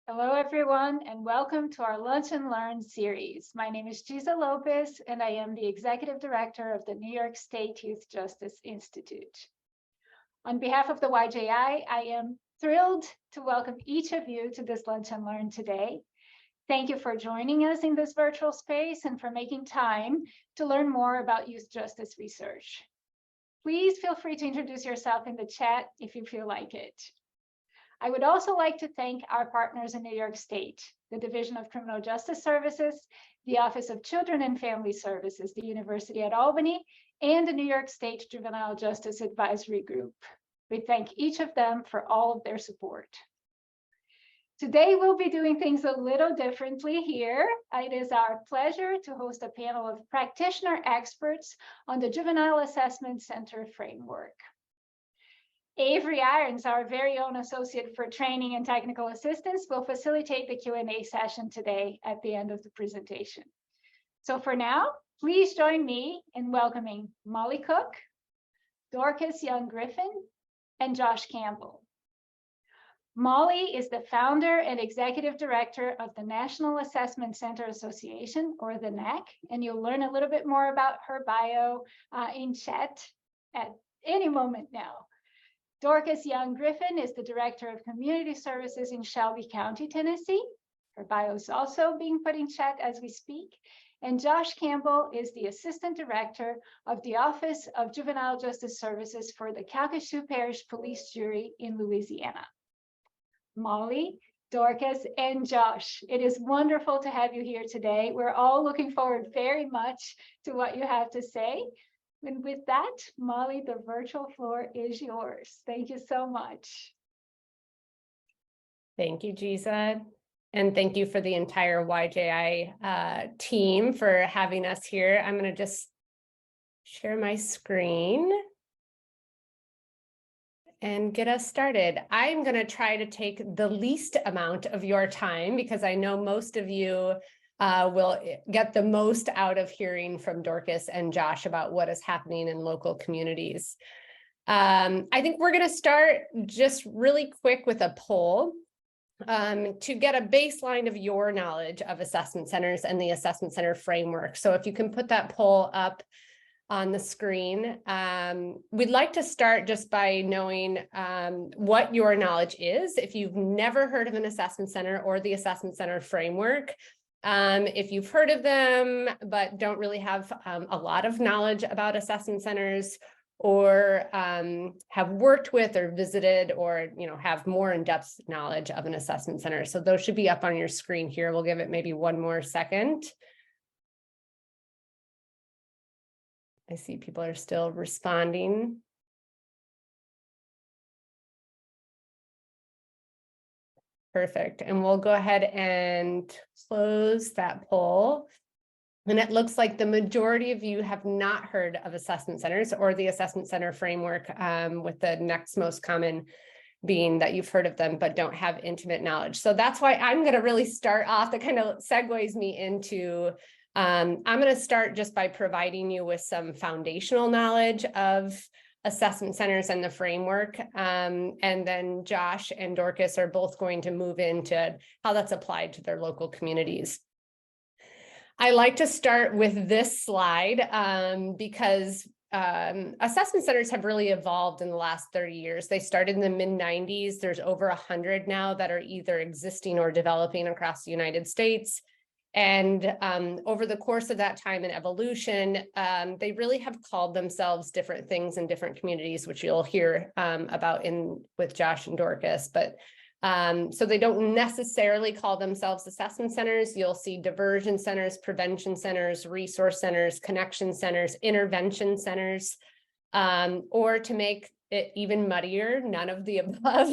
Hello, everyone, and welcome to our Lunch and Learn series. My name is Giza Lopez, and I am the Executive Director of the New York State Youth Justice Institute. On behalf of the YJI, I am thrilled to welcome each of you to this Lunch and Learn today. Thank you for joining us in this virtual space and for making time to learn more about youth justice research. Please feel free to introduce yourself in the chat if you feel like it. I would also like to thank our partners in New York State, the Division of Criminal Justice Services, the Office of Children and Family Services, the University at Albany, and the New York State Juvenile Justice Advisory Group. We thank each of them for all of their support. Today, we'll be doing things a little differently here. It is our pleasure to host a panel of practitioner experts on the Juvenile Assessment Center framework. Avery Irons, our very own associate for training and technical assistance, will facilitate the Q&A session today at the end of the presentation. So for now, please join me in welcoming Molly Cook, Dorcas Griffin, and Josh Campbell. Molly is the founder and executive director of the National Assessment Center Association, or the NAC, and you'll learn a little bit more about her bio in chat at any moment now. Dorcas Griffin is the Director of Community Services in Shelby County, Tennessee. Her bio is also being put in chat as we speak. And Josh Campbell is the Assistant Director of the Office of Juvenile Justice Services for the Calcasieu Parish Police Jury in Louisiana. Molly, Dorcas, and Josh, it is wonderful to have you here today. We're all looking forward very much to what you have to say. And with that, Molly, the virtual floor is yours. Thank you so much. Thank you, Giza. And thank you for the entire YJI team for having us here. I'm going to just share my screen and get us started. I'm going to try to take the least amount of your time because I know most of you will get the most out of hearing from Dorcas and Josh about what is happening in local communities. I think we're going to start just really quick with a poll to get a baseline of your knowledge of assessment centers and the assessment center framework. So if you can put that poll up on the screen, we'd like to start just by knowing what your knowledge is. If you've never heard of an assessment center or the assessment center framework, if you've heard of them, but don't really have a lot of knowledge about assessment centers or have worked with or visited or have more in-depth knowledge of an assessment center. So those should be up on your screen here. We'll give it maybe one more second. I see people are still responding. Perfect. And we'll go ahead and close that poll. And it looks like the majority of you have not heard of assessment centers or the assessment center framework, with the next most common being that you've heard of them, but don't have intimate knowledge. So that's why I'm going to really start off. That kind of segues me into, I'm going to start just by providing you with some foundational knowledge of assessment centers and the framework. And then Josh and Dorcas are both going to move into how that's applied to their local communities. I like to start with this slide because assessment centers have really evolved in the last 30 years. They started in the mid-90s. There's over 100 now that are either existing or developing across the United States. And over the course of that time and evolution, they really have called themselves different things in different communities, which you'll hear about with Josh and Dorcas. But so they don't necessarily call themselves assessment centers. You'll see diversion centers, prevention centers, resource centers, connection centers, intervention centers, or to make it even muddier, none of the above.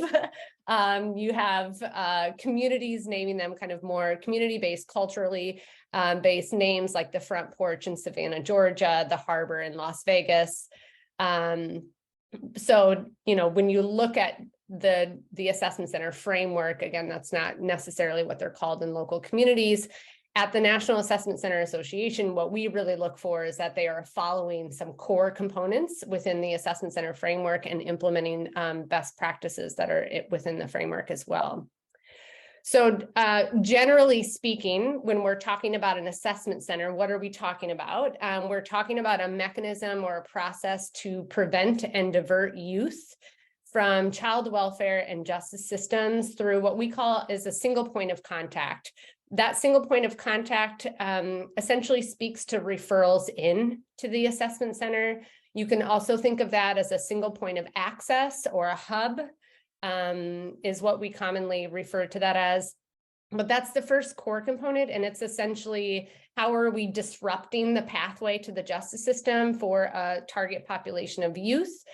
You have communities naming them kind of more community-based, culturally based names like the Front Porch in Savannah, Georgia, the Harbor in Las Vegas. So, when you look at the assessment center framework, again, that's not necessarily what they're called in local communities. At the National Assessment Center Association, what we really look for is that they are following some core components within the assessment center framework and implementing best practices that are within the framework as well. So generally speaking, when we're talking about an assessment center, what are we talking about? We're talking about a mechanism or a process to prevent and divert youth from child welfare and justice systems through what we call is a single point of contact. That single point of contact essentially speaks to referrals in to the assessment center. You can also think of that as a single point of access, or a hub, is what we commonly refer to that as. But that's the first core component, and it's essentially how are we disrupting the pathway to the justice system for a target population of youth.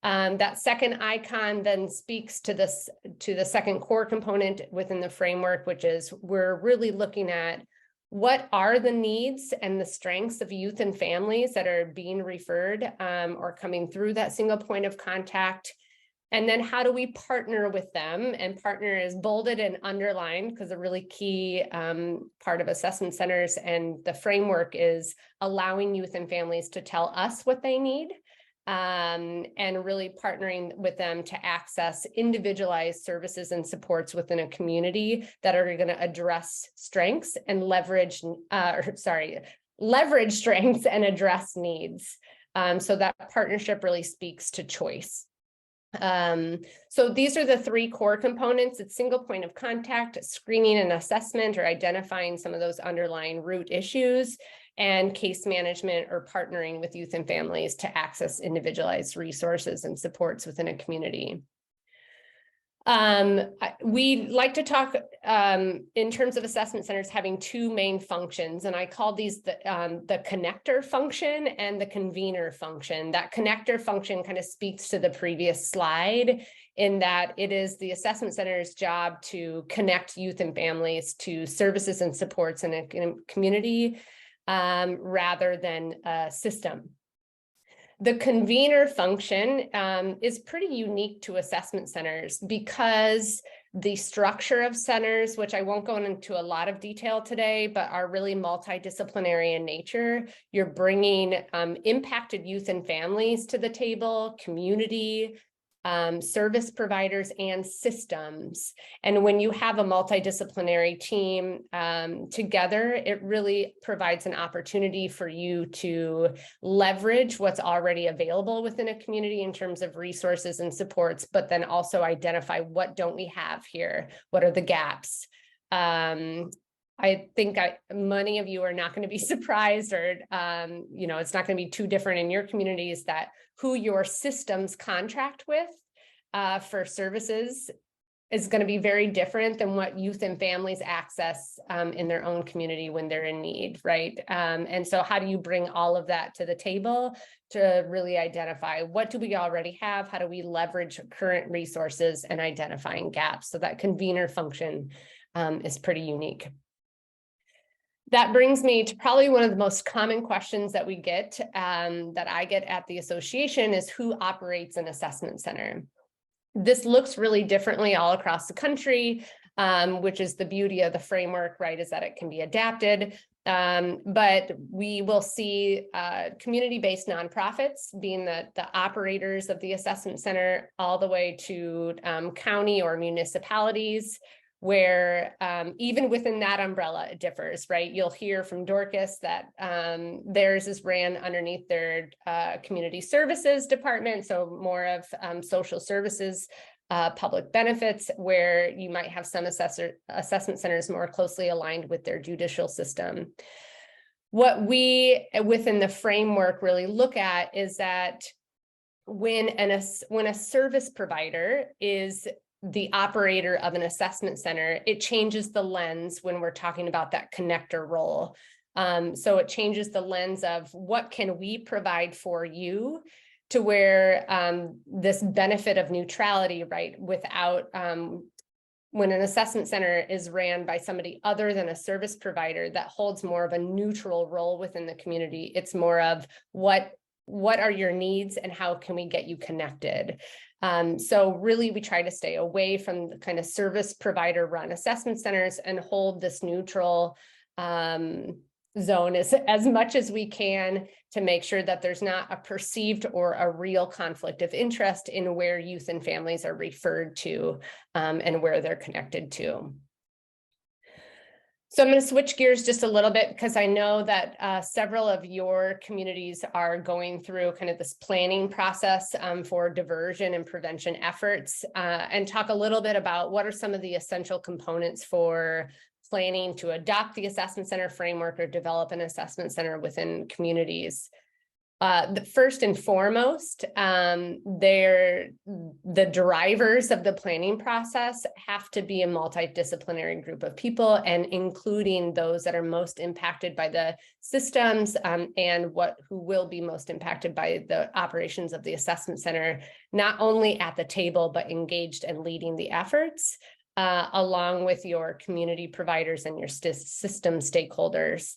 That second icon then speaks to the second core component within the framework, which is we're really looking at what are the needs and the strengths of youth and families that are being referred or coming through that single point of contact. And then how do we partner with them? And partner is bolded and underlined because a really key part of assessment centers and the framework is allowing youth and families to tell us what they need. And really partnering with them to access individualized services and supports within a community that are going to address strengths and leverage strengths and address needs. So that partnership really speaks to choice. So these are the three core components. It's single point of contact, screening and assessment, or identifying some of those underlying root issues, and case management or partnering with youth and families to access individualized resources and supports within a community. We like to talk in terms of assessment centers having two main functions, and I call these the connector function and the convener function. That connector function kind of speaks to the previous slide in that it is the assessment center's job to connect youth and families to services and supports in a community rather than a system. The convener function is pretty unique to assessment centers because the structure of centers, which I won't go into a lot of detail today, but are really multidisciplinary in nature. You're bringing impacted youth and families to the table, community, service providers, and systems. And when you have a multidisciplinary team together, it really provides an opportunity for you to leverage what's already available within a community in terms of resources and supports, but then also identify what don't we have here? What are the gaps? I think many of you are not going to be surprised, or it's not going to be too different in your communities, that who your systems contract with for services is going to be very different than what youth and families access in their own community when they're in need, right? And so how do you bring all of that to the table to really identify what do we already have? How do we leverage current resources and identifying gaps? So that convener function is pretty unique. That brings me to probably one of the most common questions that we get, that I get at the association, is who operates an assessment center? This looks really differently all across the country, which is the beauty of the framework, right, is that it can be adapted. But we will see community-based nonprofits being the operators of the assessment center, all the way to county or municipalities, where even within that umbrella, it differs, right? You'll hear from Dorcas that theirs is ran underneath their community services department, so more of social services, public benefits, where you might have some assessment centers more closely aligned with their judicial system. What we, within the framework, really look at is that when a service provider is the operator of an assessment center, it changes the lens when we're talking about that connector role. So it changes the lens of what can we provide for you, to where this benefit of neutrality, right, without when an assessment center is ran by somebody other than a service provider that holds more of a neutral role within the community, it's more of what are your needs and how can we get you connected? So really, we try to stay away from the kind of service provider run assessment centers and hold this neutral zone as much as we can, to make sure that there's not a perceived or a real conflict of interest in where youth and families are referred to and where they're connected to. So I'm going to switch gears just a little bit because I know that several of your communities are going through kind of this planning process for diversion and prevention efforts, and talk a little bit about what are some of the essential components for planning to adopt the assessment center framework or develop an assessment center within communities. The first and foremost, the drivers of the planning process have to be a multidisciplinary group of people, and including those that are most impacted by the systems and who will be most impacted by the operations of the assessment center, not only at the table, but engaged and leading the efforts, along with your community providers and your system stakeholders.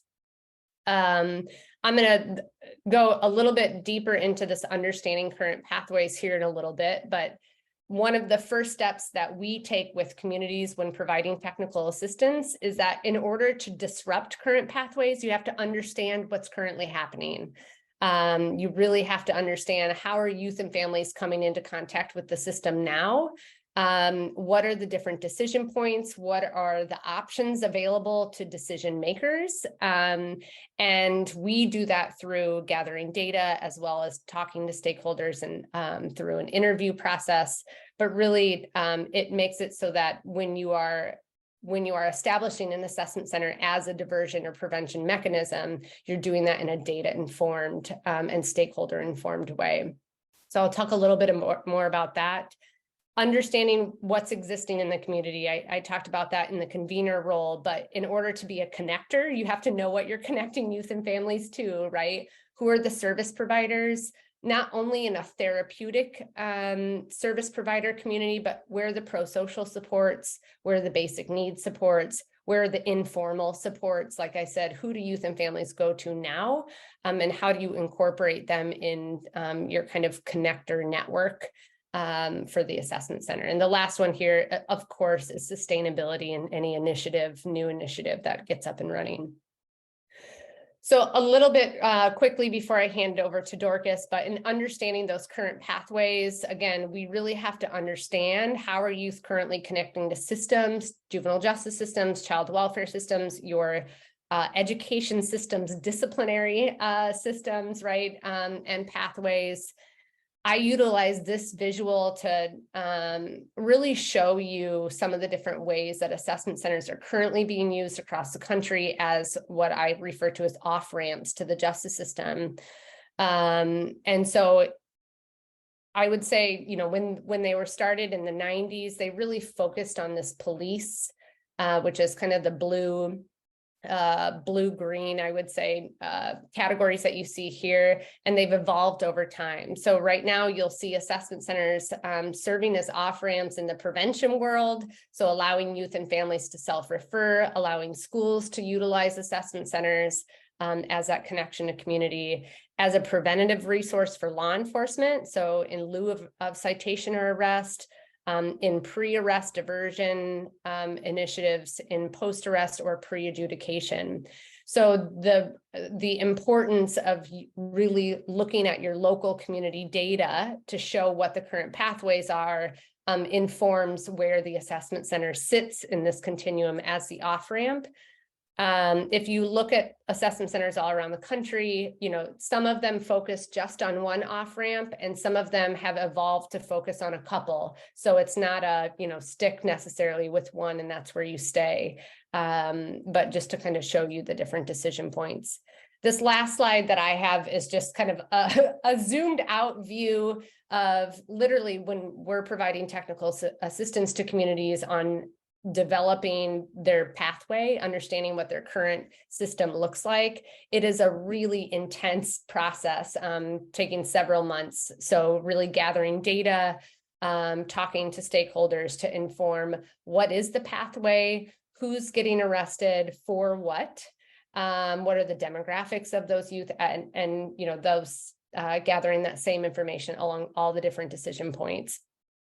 I'm going to go a little bit deeper into this understanding current pathways here in a little bit, but one of the first steps that we take with communities when providing technical assistance is that in order to disrupt current pathways, you have to understand what's currently happening. You really have to understand how are youth and families coming into contact with the system now. What are the different decision points? What are the options available to decision makers? And we do that through gathering data as well as talking to stakeholders and through an interview process. But really, it makes it so that when you are establishing an assessment center as a diversion or prevention mechanism, you're doing that in a data-informed and stakeholder-informed way. So I'll talk a little bit more about that. Understanding what's existing in the community. I talked about that in the convener role, but in order to be a connector, you have to know what you're connecting youth and families to, right? Who are the service providers, not only in a therapeutic service provider community, but where are the pro-social supports, where are the basic needs supports, where are the informal supports? Like I said, who do youth and families go to now? And how do you incorporate them in your kind of connector network for the assessment center? And the last one here, of course, is sustainability and any new initiative that gets up and running. So a little bit quickly before I hand it over to Dorcas, but in understanding those current pathways, again, we really have to understand how are youth currently connecting to systems, juvenile justice systems, child welfare systems, your education systems, disciplinary systems, right, and pathways. I utilize this visual to really show you some of the different ways that assessment centers are currently being used across the country as what I refer to as off-ramps to the justice system. And so I would say, you know, when they were started in the 90s, they really focused on this police, which is kind of the blue-green, I would say, categories that you see here, and they've evolved over time. So right now you'll see assessment centers serving as off-ramps in the prevention world, so allowing youth and families to self-refer, allowing schools to utilize assessment centers as that connection to community, as a preventative resource for law enforcement, so in lieu of citation or arrest, in pre-arrest diversion initiatives, in post-arrest or pre-adjudication. So the importance of really looking at your local community data to show what the current pathways are informs where the assessment center sits in this continuum as the off-ramp. If you look at assessment centers all around the country, you know, some of them focus just on one off-ramp and some of them have evolved to focus on a couple. So it's not a, you know, stick necessarily with one and that's where you stay, but just to kind of show you the different decision points. This last slide that I have is just kind of a zoomed out view of literally when we're providing technical assistance to communities on developing their pathway, understanding what their current system looks like. It is a really intense process, taking several months. So really gathering data, talking to stakeholders to inform what is the pathway, who's getting arrested for what are the demographics of those youth, and you know, those gathering that same information along all the different decision points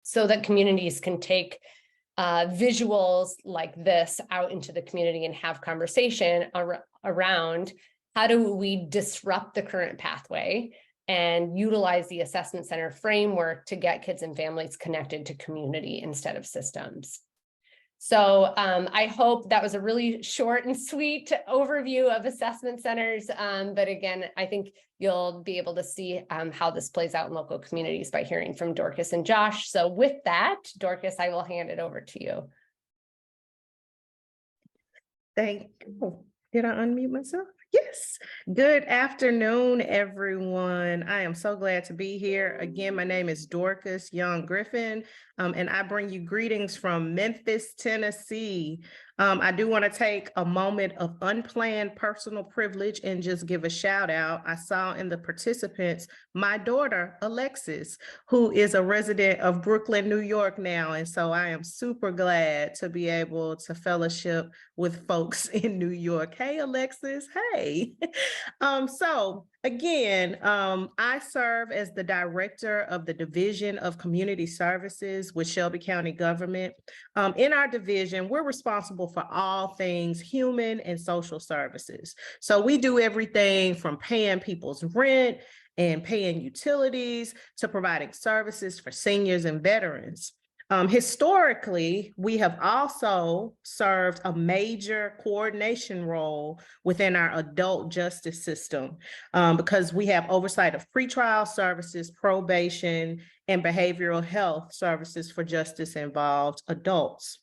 so that communities can take visuals like this out into the community and have conversation around how do we disrupt the current pathway and utilize the assessment center framework to get kids and families connected to community instead of systems. So I hope that was a really short and sweet overview of assessment centers. But again, I think you'll be able to see how this plays out in local communities by hearing from Dorcas and Josh. So with that, Dorcas, I will hand it over to you. Thank you. Did I unmute myself? Yes. Good afternoon, everyone. I am so glad to be here. Again, my name is Dorcas Young Griffin, and I bring you greetings from Memphis, Tennessee. I do want to take a moment of unplanned personal privilege and just give a shout out. I saw in the participants my daughter, Alexis, who is a resident of Brooklyn, New York now. And so I am super glad to be able to fellowship with folks in New York. Hey, Alexis. Hey. So again, I serve as the director of the Division of Community Services with Shelby County Government. In our division, we're responsible for all things human and social services. So we do everything from paying people's rent and paying utilities to providing services for seniors and veterans. Historically, we have also served a major coordination role within our adult justice system because we have oversight of pretrial services, probation, and behavioral health services for justice-involved adults.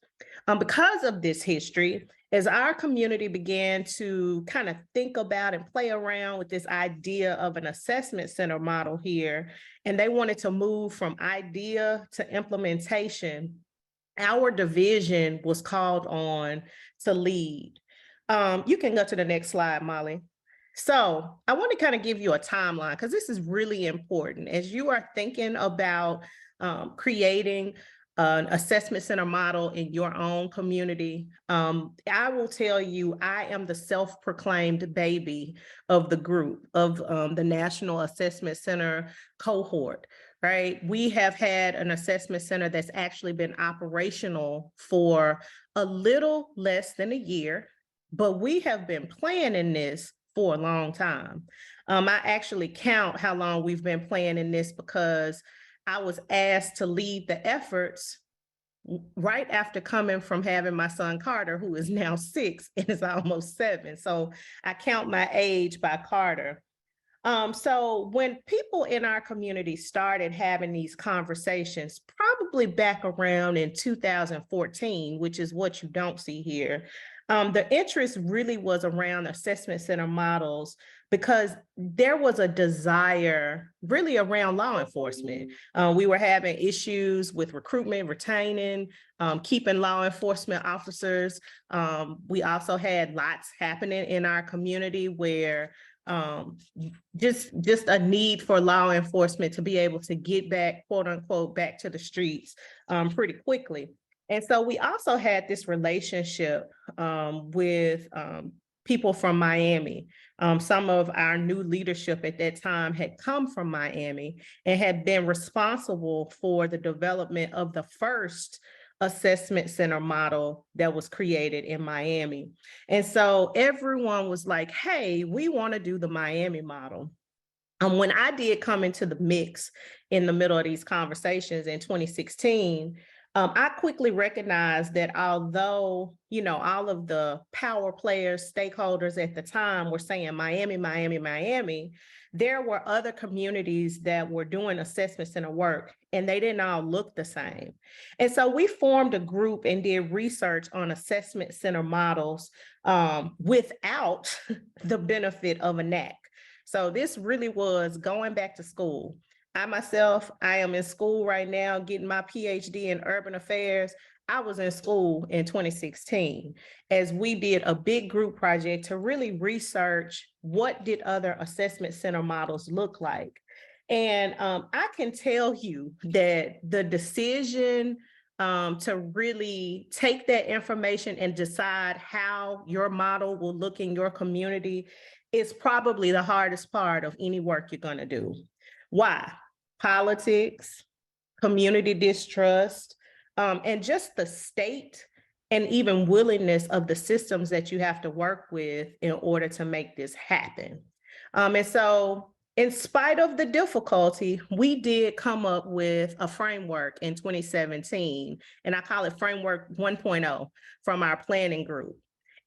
Because of this history, as our community began to kind of think about and play around with this idea of an assessment center model here, and they wanted to move from idea to implementation, our division was called on to lead. You can go to the next slide, Molly. So I want to kind of give you a timeline because this is really important. As you are thinking about creating an assessment center model in your own community, I will tell you, I am the self-proclaimed baby of the group of the National Assessment Center cohort, right? We have had an assessment center that's actually been operational for a little less than a year, but we have been planning this for a long time. I actually count how long we've been planning this because I was asked to lead the efforts right after coming from having my son Carter, who is now 6 and is almost 7. So I count my age by Carter. So when people in our community started having these conversations, probably back around in 2014, which is what you don't see here, the interest really was around assessment center models because there was a desire really around law enforcement. We were having issues with recruitment, retaining, keeping law enforcement officers. We also had lots happening in our community where just a need for law enforcement to be able to get back, quote unquote, back to the streets pretty quickly. And so we also had this relationship with people from Miami. Some of our new leadership at that time had come from Miami and had been responsible for the development of the first assessment center model that was created in Miami. And so everyone was like, hey, we want to do the Miami model. When I did come into the mix in the middle of these conversations in 2016, I quickly recognized that although, you know, all of the power players, stakeholders at the time were saying Miami, Miami, Miami, there were other communities that were doing assessment center work and they didn't all look the same. And so we formed a group and did research on assessment center models without the benefit of a NAC. So this really was going back to school. I myself, I am in school right now, getting my PhD in urban affairs. I was in school in 2016 as we did a big group project to really research what did other assessment center models look like. And I can tell you that the decision to really take that information and decide how your model will look in your community is probably the hardest part of any work you're going to do. Why? Politics, community distrust, and just the state and even willingness of the systems that you have to work with in order to make this happen. And so In spite of the difficulty, we did come up with a framework in 2017, and I call it Framework 1.0 from our planning group.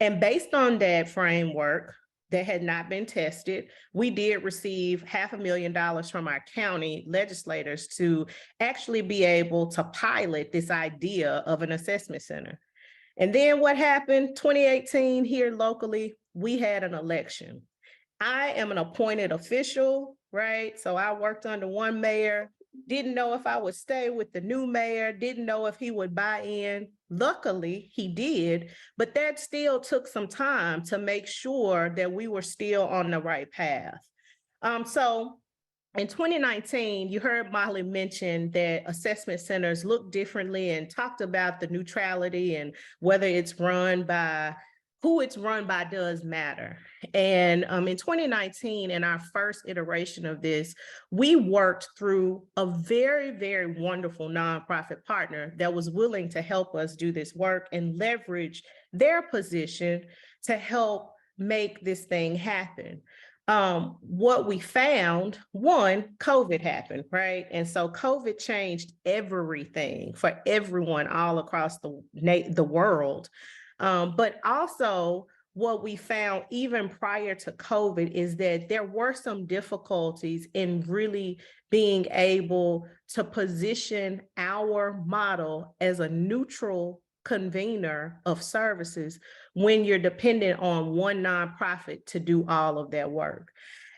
And based on that framework that had not been tested, we did receive $500,000 from our county legislators to actually be able to pilot this idea of an assessment center. And then what happened? 2018 here locally, we had an election. I am an appointed official, right? So I worked under one mayor, didn't know if I would stay with the new mayor, didn't know if he would buy in. Luckily, he did, but that still took some time to make sure that we were still on the right path. So in 2019, you heard Molli mention that assessment centers look differently and talked about the neutrality and whether it's run by who it's run by does matter. And in 2019, in our first iteration of this, we worked through a very, very wonderful nonprofit partner that was willing to help us do this work and leverage their position to help make this thing happen. What we found, one, COVID happened, right? And so COVID changed everything for everyone all across the world. But also what we found even prior to COVID is that there were some difficulties in really being able to position our model as a neutral convener of services when you're dependent on one nonprofit to do all of that work.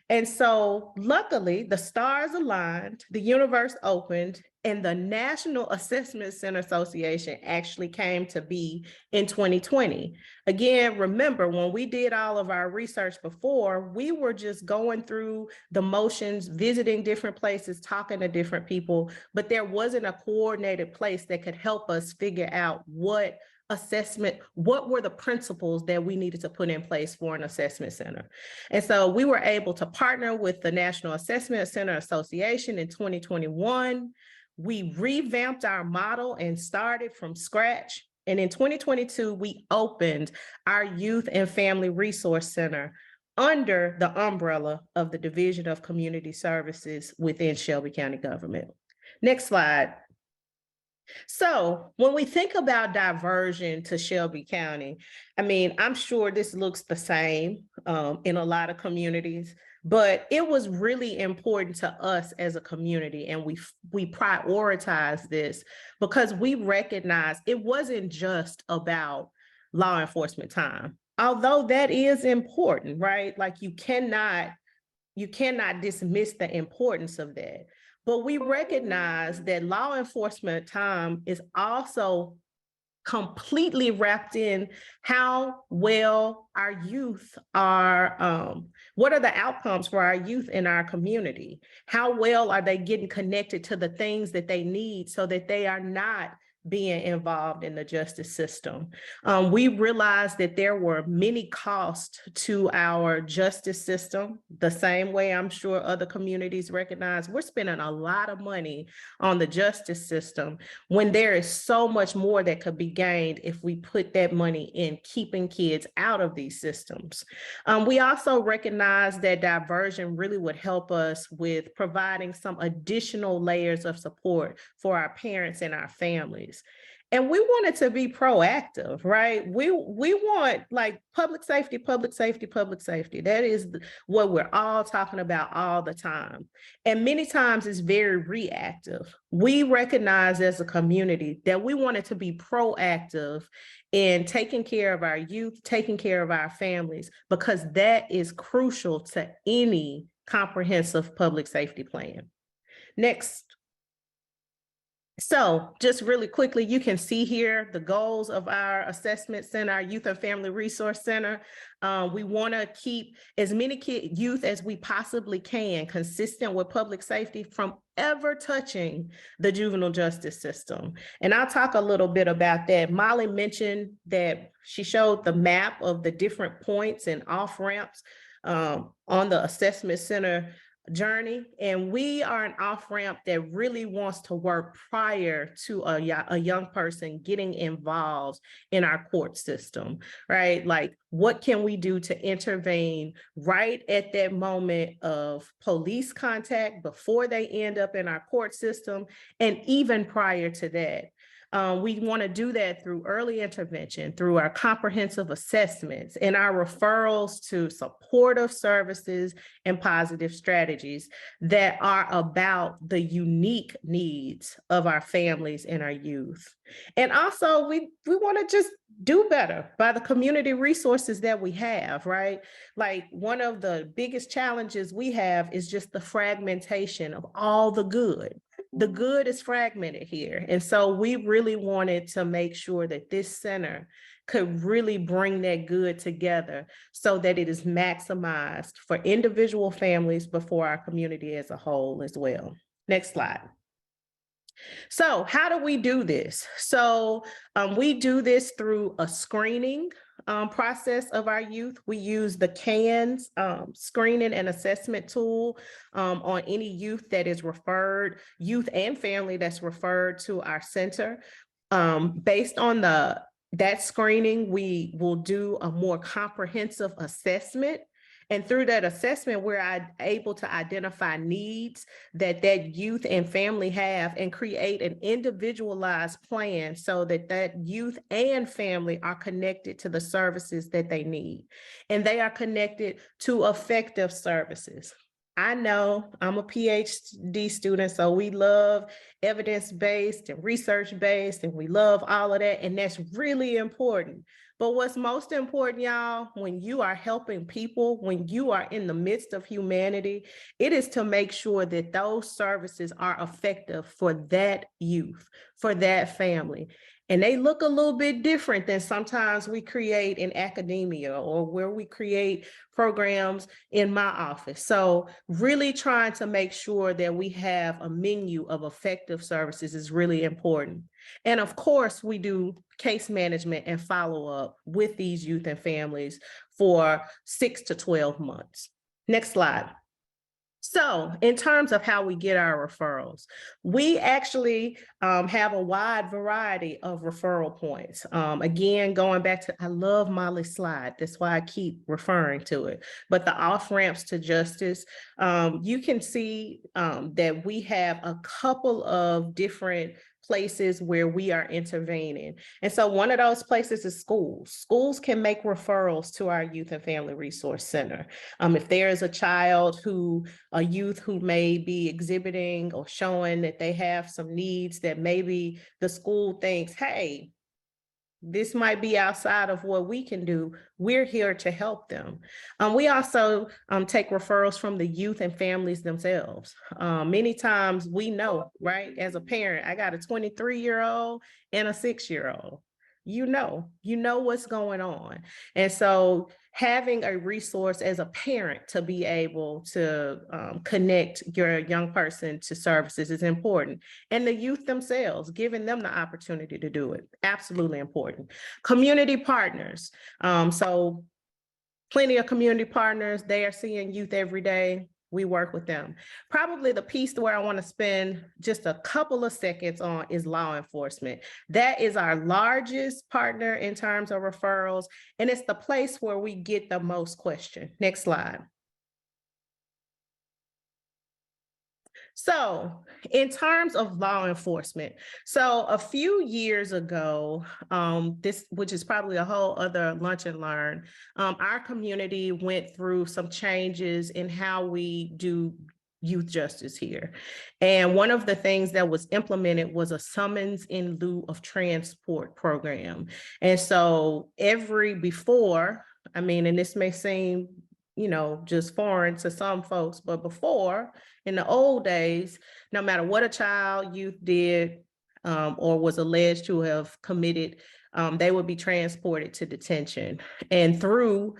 And so luckily the stars aligned, the universe opened, and the National Assessment Center Association actually came to be in 2020. Again, remember when we did all of our research before, we were just going through the motions, visiting different places, talking to different people, but there wasn't a coordinated place that could help us figure out what were the principles that we needed to put in place for an assessment center. And so we were able to partner with the National Assessment Center Association in 2021. We revamped our model and started from scratch. And in 2022, we opened our Youth and Family Resource Center under the umbrella of the Division of Community Services within Shelby County government. Next slide. So when we think about diversion to Shelby County, I mean, I'm sure this looks the same in a lot of communities, but it was really important to us as a community, and we prioritized this because we recognized it wasn't just about law enforcement time, although that is important, right? Like you cannot dismiss the importance of that. But we recognize that law enforcement time is also completely wrapped in how well our youth are, what are the outcomes for our youth in our community? How well are they getting connected to the things that they need so that they are not being involved in the justice system? We realized that there were many costs to our justice system, the same way I'm sure other communities recognize. We're spending a lot of money on the justice system when there is so much more that could be gained if we put that money in keeping kids out of these systems. We also recognize that diversion really would help us with providing some additional layers of support for our parents and our families. And we wanted to be proactive, right? We want like public safety. That is what we're all talking about all the time. And many times it's very reactive. We recognize as a community that we wanted to be proactive in taking care of our youth, taking care of our families, because that is crucial to any comprehensive public safety plan. Next. So just really quickly, you can see here the goals of our assessment center, our Youth and Family Resource Center. We want to keep as many youth as we possibly can, consistent with public safety, from ever touching the juvenile justice system. And I'll talk a little bit about that. Molli mentioned that she showed the map of the different points and off ramps on the assessment center journey, and we are an off-ramp that really wants to work prior to a young person getting involved in our court system, right? Like, what can we do to intervene right at that moment of police contact before they end up in our court system, and even prior to that? We want to do that through early intervention, through our comprehensive assessments and our referrals to supportive services and positive strategies that are about the unique needs of our families and our youth. And also, we want to just do better by the community resources that we have, right? Like, one of the biggest challenges we have is just the fragmentation of all the good. The good is fragmented here. And so we really wanted to make sure that this center could really bring that good together so that it is maximized for individual families, but for our community as a whole as well. Next slide. So how do we do this? So we do this through a screening process of our youth. We use the CANS screening and assessment tool on any youth that is referred, youth and family that's referred to our center. Based on that screening, we will do a more comprehensive assessment. And through that assessment, we're able to identify needs that youth and family have and create an individualized plan so that youth and family are connected to the services that they need. And they are connected to effective services. I know I'm a PhD student, so we love evidence-based and research-based, and we love all of that, and that's really important. But what's most important, y'all, when you are helping people, when you are in the midst of humanity, it is to make sure that those services are effective for that youth, for that family. And they look a little bit different than sometimes we create in academia or where we create programs in my office. So really trying to make sure that we have a menu of effective services is really important. And of course, we do case management and follow up with these youth and families for 6 to 12 months. Next slide. So in terms of how we get our referrals, we actually have a wide variety of referral points. Again, going back to, I love Molli's slide. That's why I keep referring to it. But the off-ramps to justice, you can see that we have a couple of different places where we are intervening. And so one of those places is schools. Schools can make referrals to our Youth and Family Resource Center. If there is a youth who may be exhibiting or showing that they have some needs that maybe the school thinks, hey, this might be outside of what we can do, we're here to help them. We also take referrals from the youth and families themselves. Many times we know, right, as a parent, I got a 23-year-old and a 6-year-old. You know what's going on. And so having a resource as a parent to be able to connect your young person to services is important. And the youth themselves, giving them the opportunity to do it, absolutely important. Community partners. So plenty of community partners, they are seeing youth every day. We work with them. Probably the piece where I want to spend just a couple of seconds on is law enforcement. That is our largest partner in terms of referrals, and it's the place where we get the most questions. Next slide. So in terms of law enforcement, so a few years ago, which is probably a whole other lunch and learn, our community went through some changes in how we do youth justice here. And one of the things that was implemented was a summons in lieu of transport program. And so before, and this may seem just foreign to some folks, but before, in the old days, no matter what a child, youth did or was alleged to have committed they would be transported to detention. And through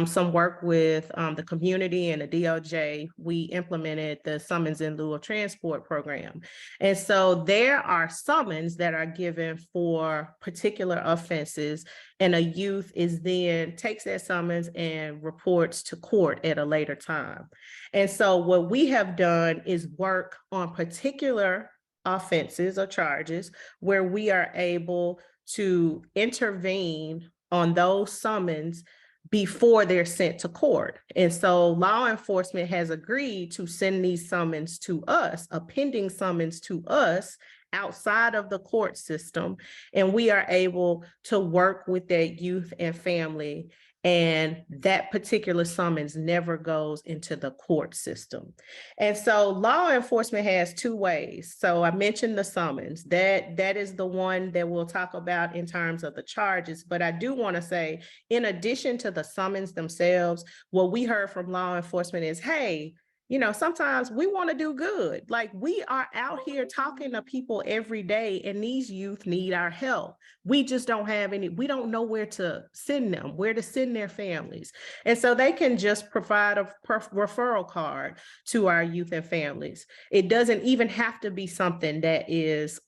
some work with the community and the DOJ, we implemented the summons in lieu of transport program. And so there are summons that are given for particular offenses, and a youth is then takes that summons and reports to court at a later time. And so what we have done is work on particular offenses or charges where we are able to intervene on those summons before they're sent to court. And so law enforcement has agreed to send these summons to us, a pending summons to us outside of the court system. And we are able to work with that youth and family, and that particular summons never goes into the court system. And so law enforcement has two ways. So I mentioned the summons, that is the one that we'll talk about in terms of the charges. But I do want to say, in addition to the summons themselves, what we heard from law enforcement is, hey, you know, sometimes we want to do good. Like, we are out here talking to people every day, and these youth need our help. We just don't have any, we don't know where to send them, where to send their families. And so they can just provide a referral card to our youth and families. It doesn't even have to be something that is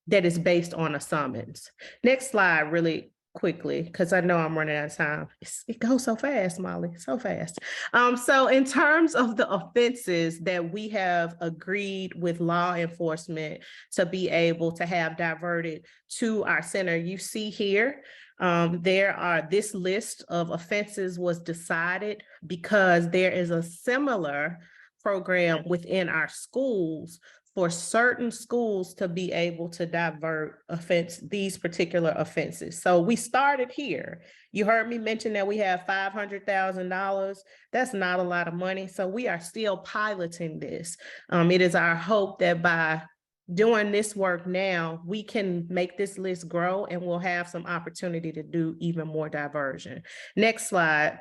based on a summons. Next slide, really quickly, because I know I'm running out of time. It goes so fast, Molly, so fast. So in terms of the offenses that we have agreed with law enforcement to be able to have diverted to our center, you see here, this list of offenses was decided because there is a similar program within our schools for certain schools to be able to divert these particular offenses. So we started here. You heard me mention that we have $500,000. That's not a lot of money. So we are still piloting this. It is our hope that by doing this work now, we can make this list grow, and we'll have some opportunity to do even more diversion. Next slide.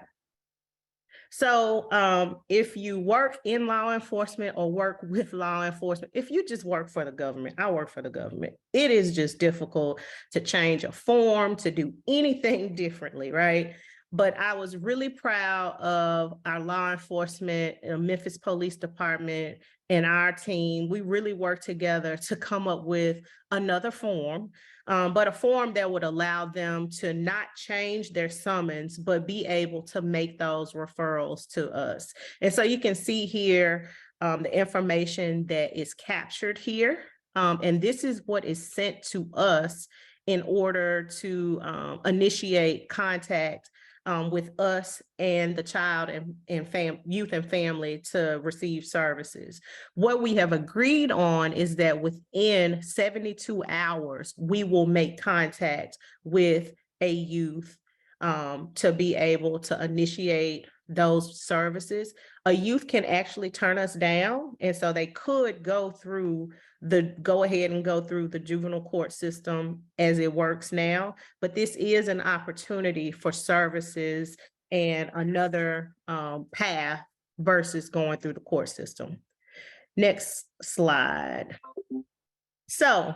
So if you work in law enforcement or work with law enforcement, if you just work for the government, I work for the government, it is just difficult to change a form, to do anything differently, right? But I was really proud of our law enforcement, Memphis Police Department, and our team. We really worked together to come up with another form, but a form that would allow them to not change their summons, but be able to make those referrals to us. And so you can see here the information that is captured here. And this is what is sent to us in order to initiate contact with us and the child and youth and family to receive services. What we have agreed on is that within 72 hours, we will make contact with a youth to be able to initiate those services. A youth can actually turn us down, and so they could go ahead and go through the juvenile court system as it works now, but this is an opportunity for services and another path versus going through the court system. Next slide. So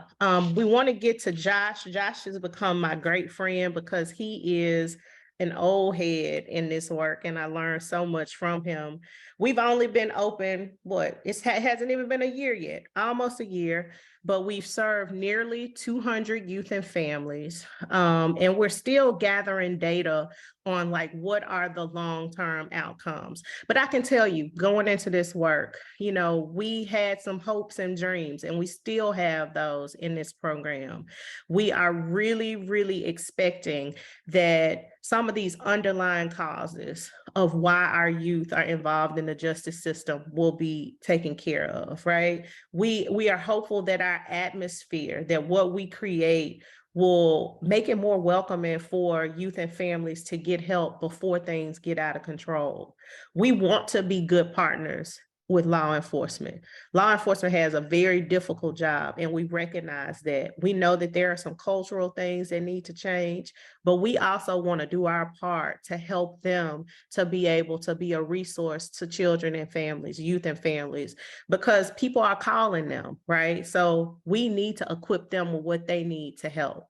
we want to get to Josh. Josh has become my great friend because he is an old head in this work, and I learned so much from him. We've only been open, it hasn't even been a year yet, almost a year, but we've served nearly 200 youth and families. And we're still gathering data on what are the long-term outcomes. But I can tell you, going into this work, we had some hopes and dreams, and we still have those in this program. We are really, really expecting that some of these underlying causes of why our youth are involved in the justice system will be taken care of, right? We are hopeful that our atmosphere, that what we create will make it more welcoming for youth and families to get help before things get out of control. We want to be good partners with law enforcement. Law enforcement has a very difficult job, and we recognize that. We know that there are some cultural things that need to change, but we also want to do our part to help them to be able to be a resource to children and families, youth and families, because people are calling them, right? So we need to equip them with what they need to help.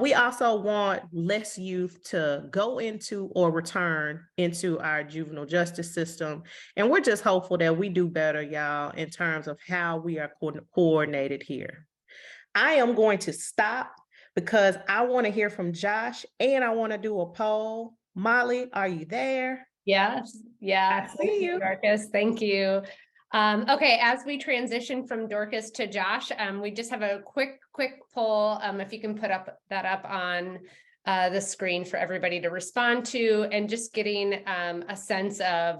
We also want less youth to go into or return into our juvenile justice system. And we're just hopeful that we do better, y'all, in terms of how we are coordinated here. I am going to stop because I want to hear from Josh and I want to do a poll. Molly, are you there? Yes, yeah. I Thank see you, you. Dorcas. Thank you. Okay, as we transition from Dorcas to Josh, we just have a quick poll. If you can put that up on the screen for everybody to respond to, and just getting a sense of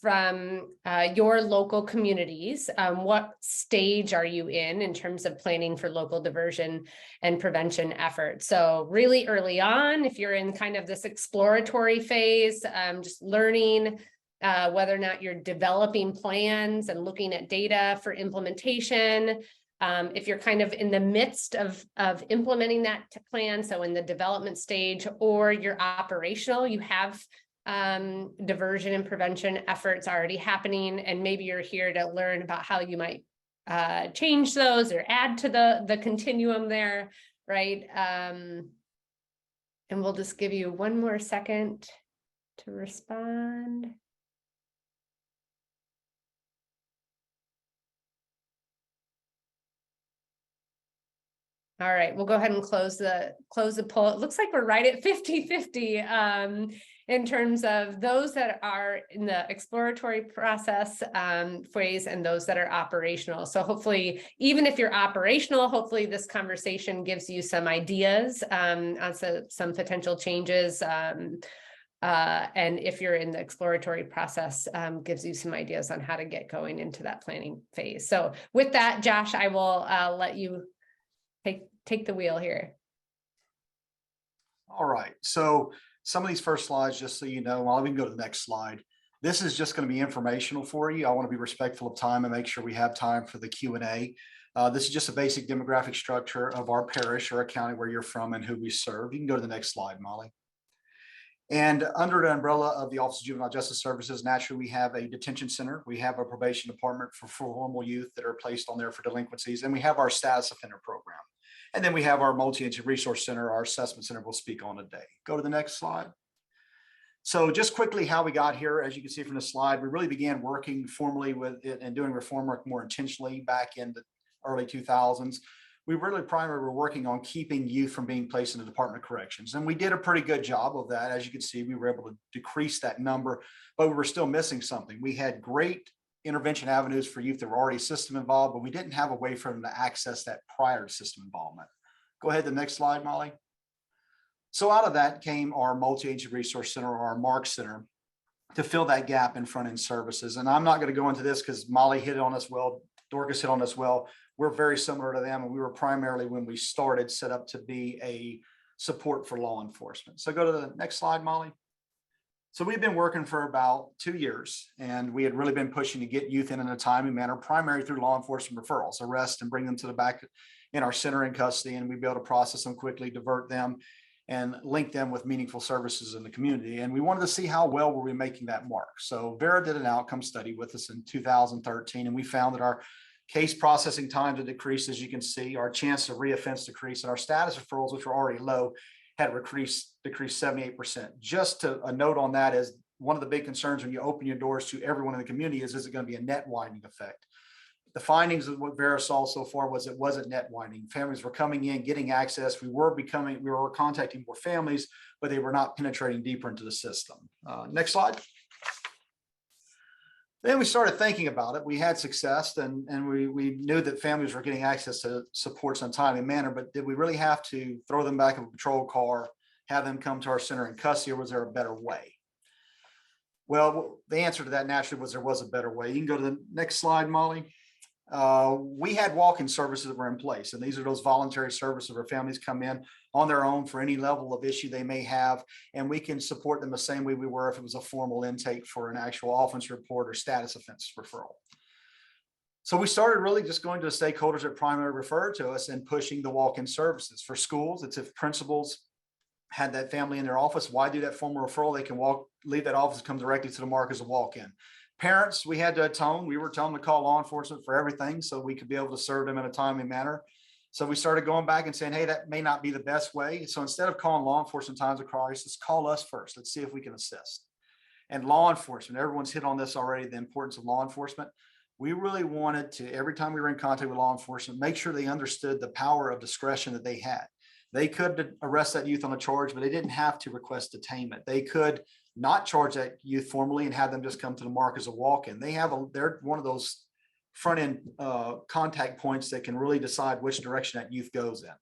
from your local communities, what stage are you in terms of planning for local diversion and prevention efforts? So really early on, if you're in kind of this exploratory phase, just learning whether or not you're developing plans and looking at data for implementation. If you're kind of in the midst of implementing that plan, so in the development stage, or you're operational, you have diversion and prevention efforts already happening, and maybe you're here to learn about how you might change those or add to the continuum there, right? And we'll just give you one more second to respond. All right, we'll go ahead and close the poll. It looks like we're right at 50-50 in terms of those that are in the exploratory process phase and those that are operational. So hopefully, even if you're operational, hopefully this conversation gives you some ideas on some potential changes. And if you're in the exploratory process, gives you some ideas on how to get going into that planning phase. So with that, Josh, I will let you take the wheel here. All right. So some of these first slides, just so you know, well, we can go to the next slide. This is just going to be informational for you. I want to be respectful of time and make sure we have time for the Q&A. This is just a basic demographic structure of our parish or a county where you're from and who we serve. You can go to the next slide, Molly. And under the umbrella of the Office of Juvenile Justice Services, naturally, we have a detention center. We have a probation department for formal youth that are placed on there for delinquencies. And we have our status offender program. And then we have our multi-agency resource center, our assessment center we'll speak on today. Go to the next slide. So just quickly how we got here, as you can see from the slide, we really began working formally with it and doing reform work more intentionally back in the early 2000s. We really primarily were working on keeping youth from being placed in the Department of Corrections. And we did a pretty good job of that. As you can see, we were able to decrease that number, but we were still missing something. We had great intervention avenues for youth that were already system involved, but we didn't have a way for them to access that prior to system involvement. Go ahead to the next slide, Molly. So out of that came our multi-agency resource center, or our MARC center, to fill that gap in front-end services. And I'm not going to go into this because Molly hit on us well, Dorcas hit on us well. We're very similar to them, and we were primarily, when we started, set up to be a support for law enforcement. So go to the next slide, Molly. So we've been working for about 2 years, and we had really been pushing to get youth in a timely manner, primarily through law enforcement referrals, arrest and bring them to the back in our center in custody, and we'd be able to process them quickly, divert them, and link them with meaningful services in the community. And we wanted to see how well were we making that mark. So Vera did an outcome study with us in 2013, and we found that our case processing time to decrease, as you can see, our chance of reoffense decrease, and our status referrals, which were already low, had decreased 78%. Just a note on that is one of the big concerns when you open your doors to everyone in the community is it going to be a net widening effect? The findings of what Vera saw so far was it wasn't net widening. Families were coming in, getting access. We were contacting more families, but they were not penetrating deeper into the system. Next slide. Then we started thinking about it. We had success, and we knew that families were getting access to supports in a timely manner, but did we really have to throw them back in a patrol car, have them come to our center in custody, or was there a better way? Well, the answer to that naturally was there was a better way. You can go to the next slide, Molly. We had walk-in services that were in place, and these are those voluntary services where families come in on their own for any level of issue they may have, and we can support them the same way we were if it was a formal intake for an actual offense report or status offense referral. So we started really just going to the stakeholders that primarily referred to us and pushing the walk-in services. For schools, it's if principals had that family in their office, why do that formal referral? They can leave that office and come directly to the MARC as a walk-in. Parents, we had to atone. We were telling them to call law enforcement for everything so we could be able to serve them in a timely manner. So we started going back and saying, hey, that may not be the best way. So instead of calling law enforcement in times of crisis, call us first. Let's see if we can assist. And law enforcement, everyone's hit on this already, the importance of law enforcement. We really wanted to, every time we were in contact with law enforcement, make sure they understood the power of discretion that they had. They could arrest that youth on a charge, but they didn't have to request detainment. They could not charge that youth formally and have them just come to the mark as a walk-in. They're one of those front-end contact points that can really decide which direction that youth goes in.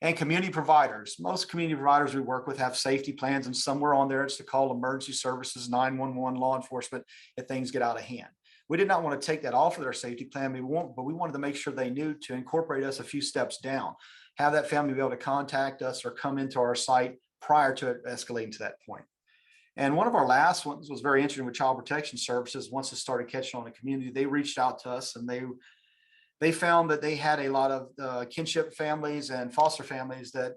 And community providers. Most community providers we work with have safety plans, and somewhere on there it's to call emergency services, 911, law enforcement, if things get out of hand. We did not want to take that off of their safety plan, but we wanted to make sure they knew to incorporate us a few steps down, have that family be able to contact us or come into our site prior to it escalating to that point. And one of our last ones was very interesting with Child Protection Services. Once it started catching on the community, they reached out to us, and they found that they had a lot of kinship families and foster families that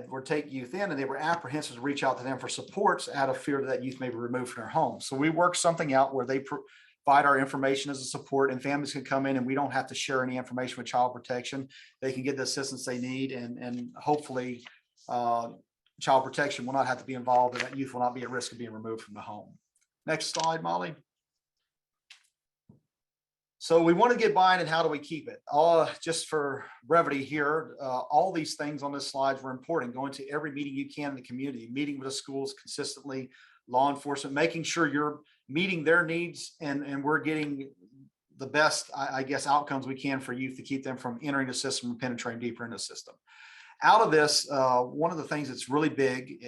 were taking youth in, and they were apprehensive to reach out to them for supports out of fear that youth may be removed from their home. So we worked something out where they provide our information as a support, and families can come in and we don't have to share any information with Child Protection. They can get the assistance they need, and hopefully Child Protection will not have to be involved, and that youth will not be at risk of being removed from the home. Next slide, Molly. So we want to get buy-in, and how do we keep it? Just for brevity here, all these things on this slide were important. Going to every meeting you can in the community, meeting with the schools consistently, law enforcement, making sure you're meeting their needs, and we're getting the best, I guess, outcomes we can for youth to keep them from entering the system and penetrating deeper into the system. Out of this, one of the things that's really big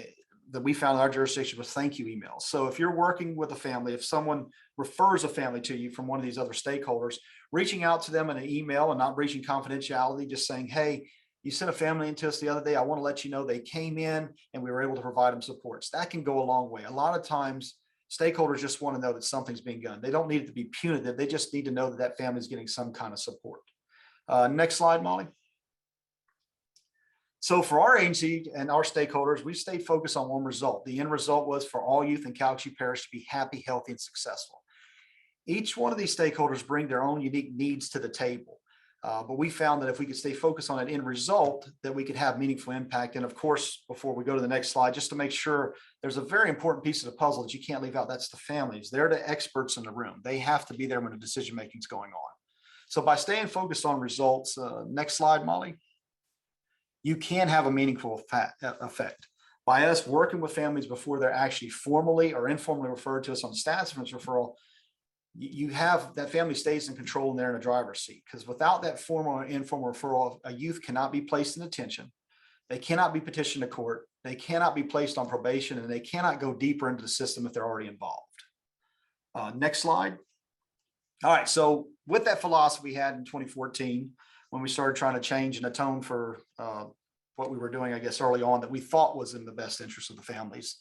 that we found in our jurisdiction was thank you emails. So if you're working with a family, if someone refers a family to you from one of these other stakeholders, reaching out to them in an email and not breaching confidentiality, just saying, hey, you sent a family into us the other day. I want to let you know they came in and we were able to provide them supports. That can go a long way. A lot of times stakeholders just want to know that something's being done. They don't need it to be punitive. They just need to know that that family is getting some kind of support. Next slide, Molly. So for our agency and our stakeholders, we stayed focused on one result. The end result was for all youth in Calcasieu Parish to be happy, healthy, and successful. Each one of these stakeholders bring their own unique needs to the table. But we found that if we could stay focused on an end result, that we could have meaningful impact. And of course, before we go to the next slide, just to make sure, there's a very important piece of the puzzle that you can't leave out. That's the families. They're the experts in the room. They have to be there when the decision-making is going on. So by staying focused on results, next slide, Molly. You can have a meaningful effect. By us working with families before they're actually formally or informally referred to us on status offense referral, you have that family stays in control and they're in a driver's seat. Because without that formal or informal referral, a youth cannot be placed in detention. They cannot be petitioned to court. They cannot be placed on probation, and they cannot go deeper into the system if they're already involved. Next slide. All right, so with that philosophy we had in 2014, when we started trying to change and atone for what we were doing, I guess, early on that we thought was in the best interest of the families.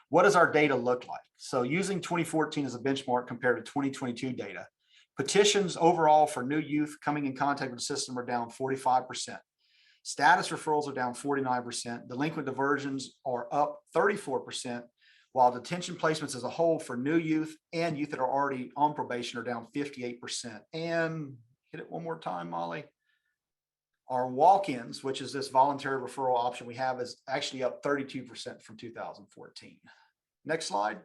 What does our data look like? So using 2014 as a benchmark compared to 2022 data, petitions overall for new youth coming in contact with the system are down 45%. Status referrals are down 49%. Delinquent diversions are up 34%, while detention placements as a whole for new youth and youth that are already on probation are down 58%. And hit it one more time, Molly. Our walk-ins, which is this voluntary referral option we have, is actually up 32% from 2014. Next slide.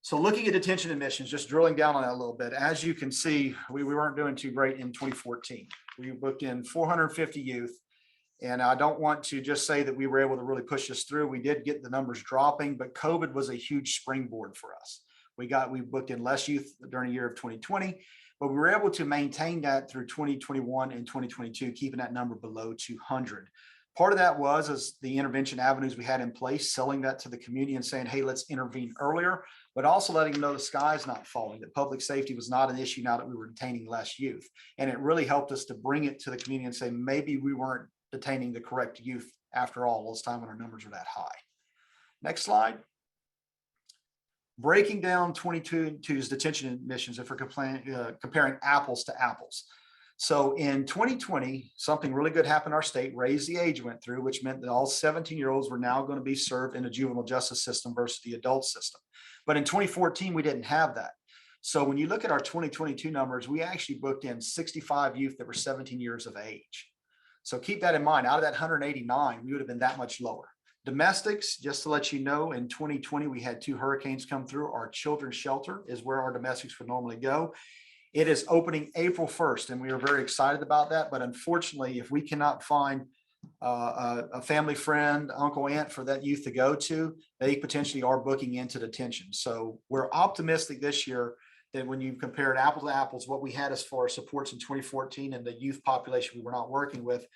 So looking at detention admissions, just drilling down on that a little bit, as you can see, we weren't doing too great in 2014. We booked in 450 youth. And I don't want to just say that we were able to really push this through. We did get the numbers dropping, but COVID was a huge springboard for us. We booked in less youth during the year of 2020. But we were able to maintain that through 2021 and 2022, keeping that number below 200. Part of that was the intervention avenues we had in place, selling that to the community and saying, hey, let's intervene earlier, but also letting them know the sky's not falling, that public safety was not an issue now that we were detaining less youth. And it really helped us to bring it to the community and say, maybe we weren't detaining the correct youth after all those time when our numbers are that high. Next slide. Breaking down 2022's detention admissions, if we're comparing apples to apples. So in 2020, something really good happened in our state, raised the age went through, which meant that all 17-year-olds were now going to be served in the juvenile justice system versus the adult system. But in 2014, we didn't have that. So when you look at our 2022 numbers, we actually booked in 65 youth that were 17 years of age. So keep that in mind. Out of that 189, we would have been that much lower. Domestics, just to let you know, in 2020, we had 2 hurricanes come through. Our children's shelter is where our domestics would normally go. It is opening April 1st, and we are very excited about that. But unfortunately, if we cannot find a family friend, uncle, aunt for that youth to go to, they potentially are booking into detention. So we're optimistic this year that when you compare it apples to apples, what we had as far as supports in 2014 and the youth population we were not working with,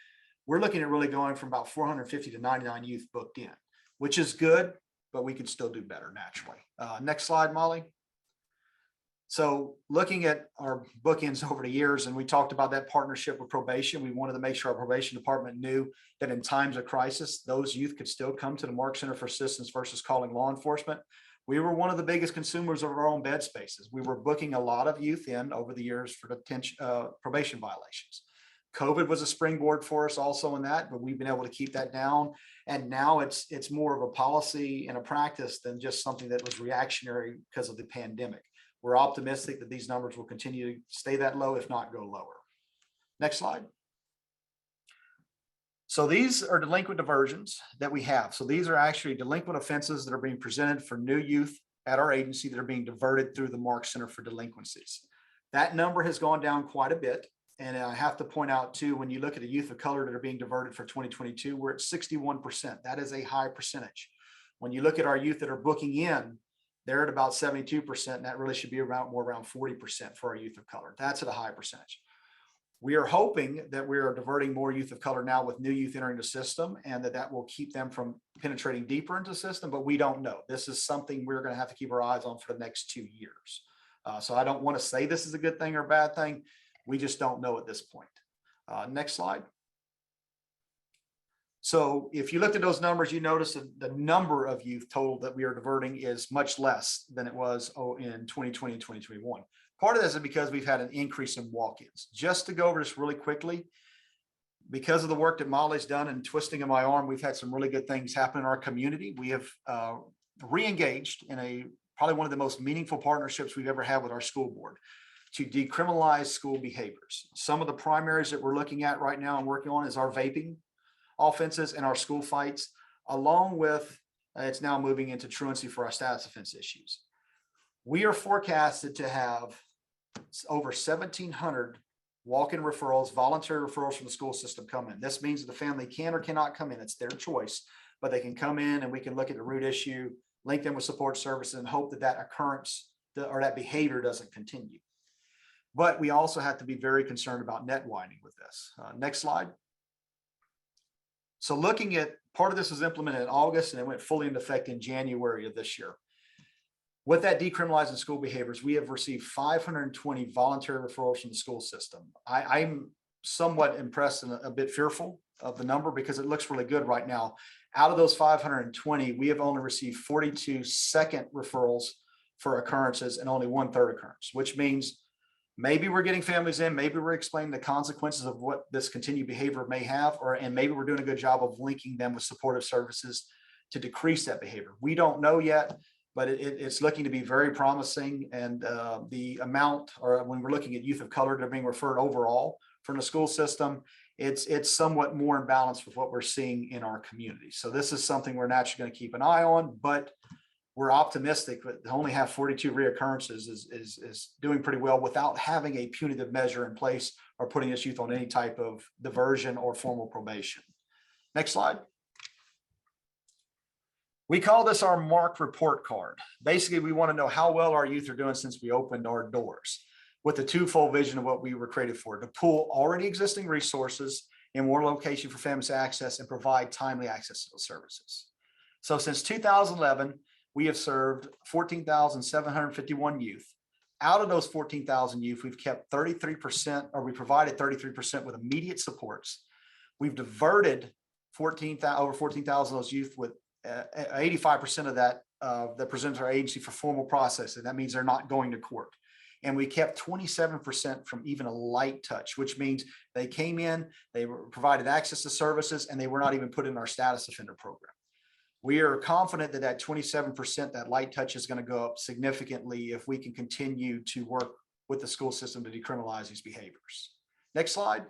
we're looking at really going from about 450 to 99 youth booked in, which is good, but we could still do better naturally. Next slide, Molly. So looking at our bookings over the years, and we talked about that partnership with probation, we wanted to make sure our probation department knew that in times of crisis, those youth could still come to the Mark Center for Assistance versus calling law enforcement. We were one of the biggest consumers of our own bed spaces. We were booking a lot of youth in over the years for detention, probation violations. COVID was a springboard for us also in that, but we've been able to keep that down. And now it's more of a policy and a practice than just something that was reactionary because of the pandemic. We're optimistic that these numbers will continue to stay that low, if not go lower. Next slide. So these are delinquent diversions that we have. So these are actually delinquent offenses that are being presented for new youth at our agency that are being diverted through the Mark Center for Delinquencies. That number has gone down quite a bit. And I have to point out too, when you look at the youth of color that are being diverted for 2022, we're at 61%. That is a high percentage. When you look at our youth that are booking in, they're at about 72%, and that really should be around 40% for our youth of color. That's at a high percentage. We are hoping that we are diverting more youth of color now with new youth entering the system, and that will keep them from penetrating deeper into the system, but we don't know. This is something we're going to have to keep our eyes on for the next 2 years. So I don't want to say this is a good thing or a bad thing. We just don't know at this point. Next slide. So if you looked at those numbers, you notice that the number of youth total that we are diverting is much less than it was in 2020 and 2021. Part of this is because we've had an increase in walk-ins. Just to go over this really quickly, because of the work that Molly's done and twisting of my arm, we've had some really good things happen in our community. We have re-engaged in probably one of the most meaningful partnerships we've ever had with our school board to decriminalize school behaviors. Some of the primaries that we're looking at right now and working on is our vaping offenses and our school fights, along with it's now moving into truancy for our status offense issues. We are forecasted to have over 1,700 walk-in referrals, voluntary referrals from the school system come in. This means that the family can or cannot come in. It's their choice, but they can come in and we can look at the root issue, link them with support services, and hope that that occurrence or that behavior doesn't continue. But we also have to be very concerned about net widening with this. Next slide. So looking at, part of this was implemented in August and it went fully into effect in January of this year. With that decriminalizing school behaviors, we have received 520 voluntary referrals from the school system. I'm somewhat impressed and a bit fearful of the number because it looks really good right now. Out of those 520, we have only received 42 second referrals for occurrences and only 1/3 occurrence, which means maybe we're getting families in, maybe we're explaining the consequences of what this continued behavior may have, and maybe we're doing a good job of linking them with supportive services to decrease that behavior. We don't know yet, but it's looking to be very promising. And the amount, or when we're looking at youth of color that are being referred overall from the school system, it's somewhat more in balance with what we're seeing in our community. So this is something we're naturally going to keep an eye on, but we're optimistic that to only have 42 reoccurrences is doing pretty well without having a punitive measure in place or putting this youth on any type of diversion or formal probation. Next slide. We call this our Mark report card. Basically, we want to know how well our youth are doing since we opened our doors, with the twofold vision of what we were created for: to pool already existing resources in one location for families to access and provide timely access to those services. So since 2011, we have served 14,751 youth. Out of those 14,000 youth, we've kept 33%, or we provided 33% with immediate supports. We've diverted over 14,000 of those youth with 85% of that that presents our agency for formal processing. That means they're not going to court. And we kept 27% from even a light touch, which means they came in, they were provided access to services, and they were not even put in our status offender program. We are confident that that 27%, that light touch is going to go up significantly if we can continue to work with the school system to decriminalize these behaviors. Next slide.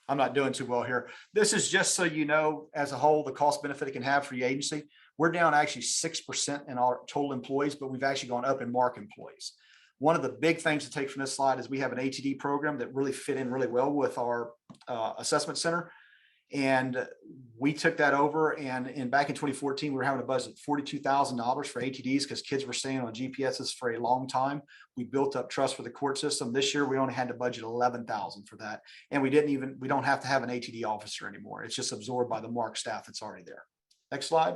I'm not doing too well here. This is just so you know, as a whole, the cost benefit it can have for your agency. We're down actually 6% in our total employees, but we've actually gone up in MARC employees. One of the big things to take from this slide is we have an ATD program that really fit in really well with our assessment center. And we took that over, and back in 2014, we were having a budget of $42,000 for ATDs because kids were staying on GPSs for a long time. We built up trust for the court system. This year, we only had to budget $11,000 for that. And we don't have to have an ATD officer anymore. It's just absorbed by the MARC staff that's already there. Next slide.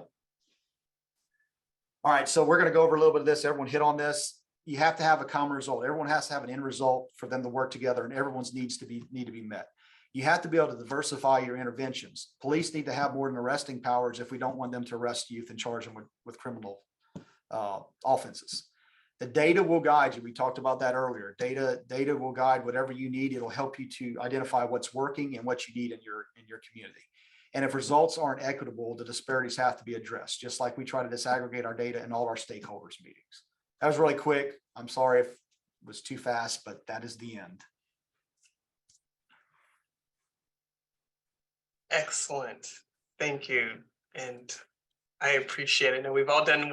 All right, so we're going to go over a little bit of this. Everyone hit on this. You have to have a common result. Everyone has to have an end result for them to work together, and everyone's needs need to be met. You have to be able to diversify your interventions. Police need to have more than arresting powers if we don't want them to arrest youth and charge them with criminal offenses. The data will guide you. We talked about that earlier. Data will guide whatever you need. It'll help you to identify what's working and what you need in your community. And if results aren't equitable, the disparities have to be addressed, just like we try to disaggregate our data in all our stakeholders meetings. That was really quick. I'm sorry if it was too fast, but that is the end. Excellent. Thank you. And I appreciate it. I know we've all done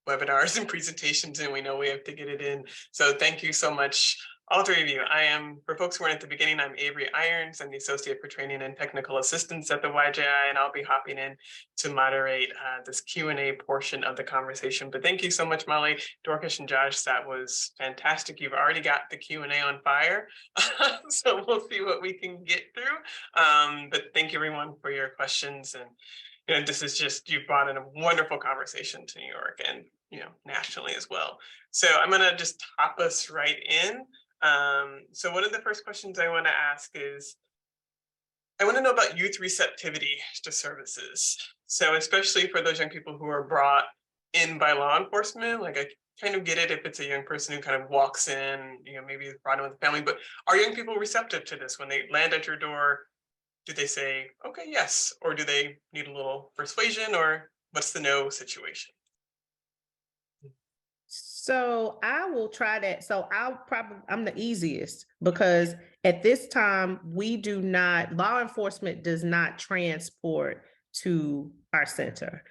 webinars and presentations, and we know we have to get it in. So thank you so much, all three of you. For folks who weren't at the beginning, I'm Avery Irons. I'm the Associate for Training and Technical Assistance at the YJI, and I'll be hopping in to moderate this Q&A portion of the conversation. But thank you so much, Molly, Dorcas, and Josh. That was fantastic. You've already got the Q&A on fire, so we'll see what we can get through. But thank you, everyone, for your questions. And this is just, you brought in a wonderful conversation to New York and nationally as well. So I'm going to just hop us right in. So one of the first questions I want to ask is, I want to know about youth receptivity to services. So especially for those young people who are brought in by law enforcement, like I kind of get it if it's a young person who kind of walks in, maybe brought in with the family, but are young people receptive to this when they land at your door? Do they say, okay, yes, or do they need a little persuasion, or what's the no situation? So I will try that. So I'm the easiest, because at this time law enforcement does not transport to our center.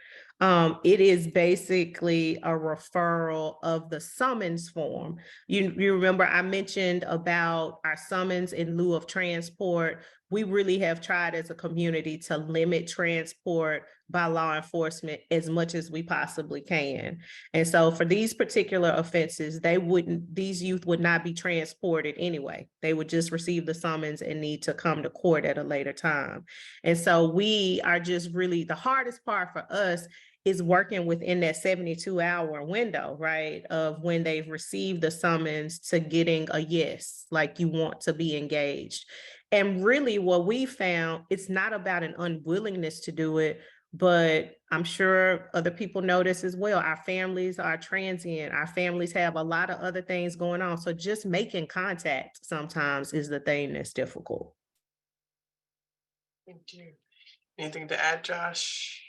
It is basically a referral of the summons form. You remember I mentioned about our summons in lieu of transport. We really have tried as a community to limit transport by law enforcement as much as we possibly can. And so for these particular offenses, these youth would not be transported anyway. They would just receive the summons and need to come to court at a later time. And so we are just really, the hardest part for us is working within that 72-hour window, right, of when they've received the summons to getting a yes, like you want to be engaged. And really what we found, it's not about an unwillingness to do it, but I'm sure other people know this as well. Our families are transient. Our families have a lot of other things going on. So just making contact sometimes is the thing that's difficult. Thank you. Anything to add, Josh?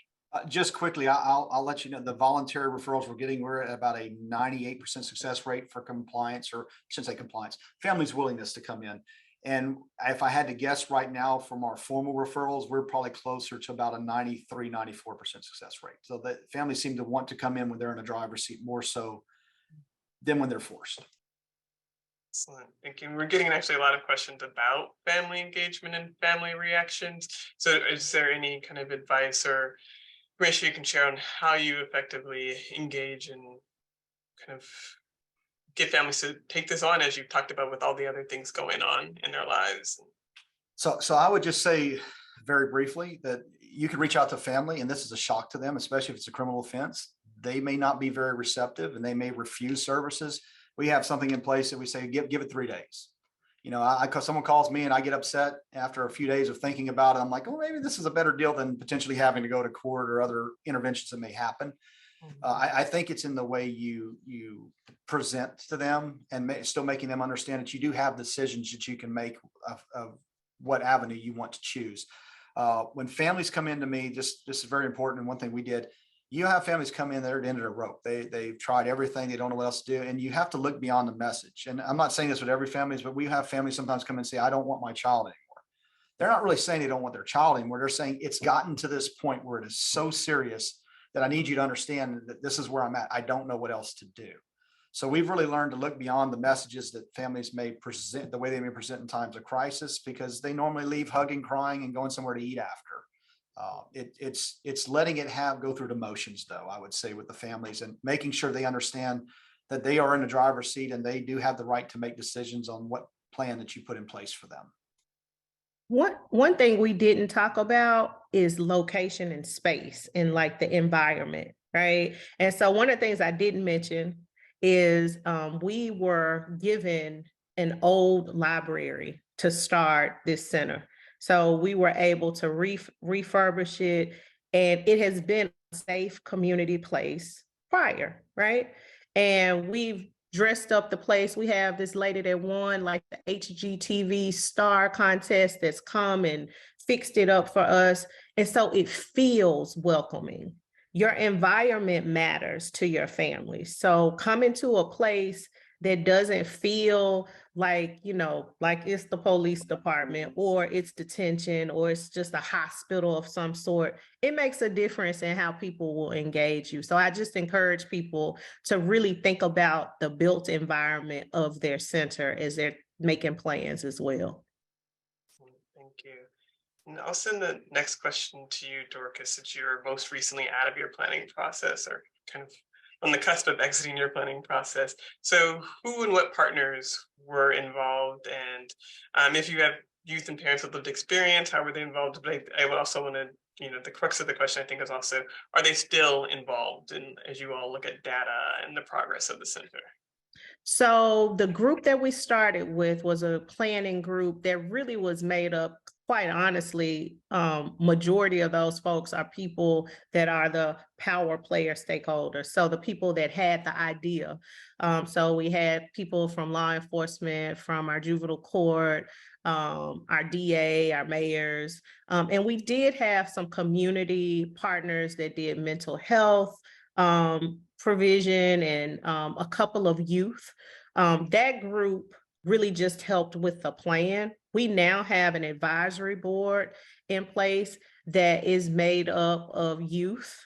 Just quickly, I'll let you know the voluntary referrals we're getting. We're at about a 98% success rate for compliance, or I shouldn't say compliance, families' willingness to come in. And if I had to guess right now from our formal referrals, we're probably closer to about a 93, 94% success rate. So the families seem to want to come in when they're in a driver's seat more so than when they're forced. Excellent. Thank you. We're getting actually a lot of questions about family engagement and family reactions. So is there any kind of advice or information you can share on how you effectively engage and kind of get families to take this on, as you've talked about with all the other things going on in their lives? So I would just say very briefly that you can reach out to family, and this is a shock to them, especially if it's a criminal offense. They may not be very receptive and they may refuse services. We have something in place that we say, give it 3 days. Someone calls me and I get upset after a few days of thinking about it. I'm like, oh, maybe this is a better deal than potentially having to go to court or other interventions that may happen. I think it's in the way you present to them and still making them understand that you do have decisions that you can make of what avenue you want to choose. When families come into me, this is very important. And one thing we did, you have families come in, they're at the end of the rope. They've tried everything. They don't know what else to do. And you have to look beyond the message. And I'm not saying this with every family, but we have families sometimes come and say, I don't want my child anymore. They're not really saying they don't want their child anymore. They're saying it's gotten to this point where it is so serious that I need you to understand that this is where I'm at. I don't know what else to do. So we've really learned to look beyond the messages that families may present, the way they may present in times of crisis, because they normally leave hugging, crying, and going somewhere to eat after. It's letting it go through the motions, though, I would say, with the families, and making sure they understand that they are in the driver's seat and they do have the right to make decisions on what plan that you put in place for them. One thing we didn't talk about is location and space and like the environment, right? And so one of the things I didn't mention is we were given an old library to start this center. So we were able to refurbish it, and it has been a safe community place prior, right? And we've dressed up the place. We have this lady that won like the HGTV star contest that's come and fixed it up for us. And so it feels welcoming. Your environment matters to your family. So coming to a place that doesn't feel like, you know, like it's the police department or it's detention or it's just a hospital of some sort, it makes a difference in how people will engage you. So I just encourage people to really think about the built environment of their center as they're making plans as well. Thank you. And I'll send the next question to you, Dorcas, since you're most recently out of your planning process or kind of on the cusp of exiting your planning process. So who and what partners were involved? And if you have youth and parents with lived experience, how were they involved? But I would also want to, the crux of the question, I think, is also, are they still involved in, as you all look at data and the progress of the center? So the group that we started with was a planning group that really was made up, quite honestly, majority of those folks are people that are the power player stakeholders. So the people that had the idea. So we had people from law enforcement, from our juvenile court, our DA, our mayors, and we did have some community partners that did mental health provision and a couple of youth. That group really just helped with the plan. We now have an advisory board in place that is made up of youth,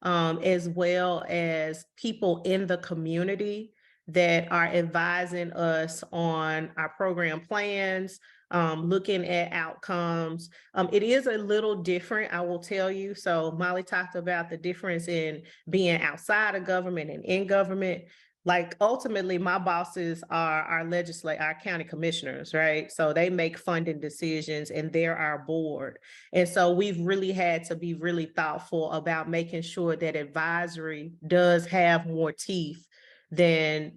as well as people in the community that are advising us on our program plans, looking at outcomes. It is a little different, I will tell you. So Molly talked about the difference in being outside of government and in government. Like ultimately, my bosses are our county commissioners, right? So they make funding decisions and they're our board. And so we've really had to be really thoughtful about making sure that advisory does have more teeth than,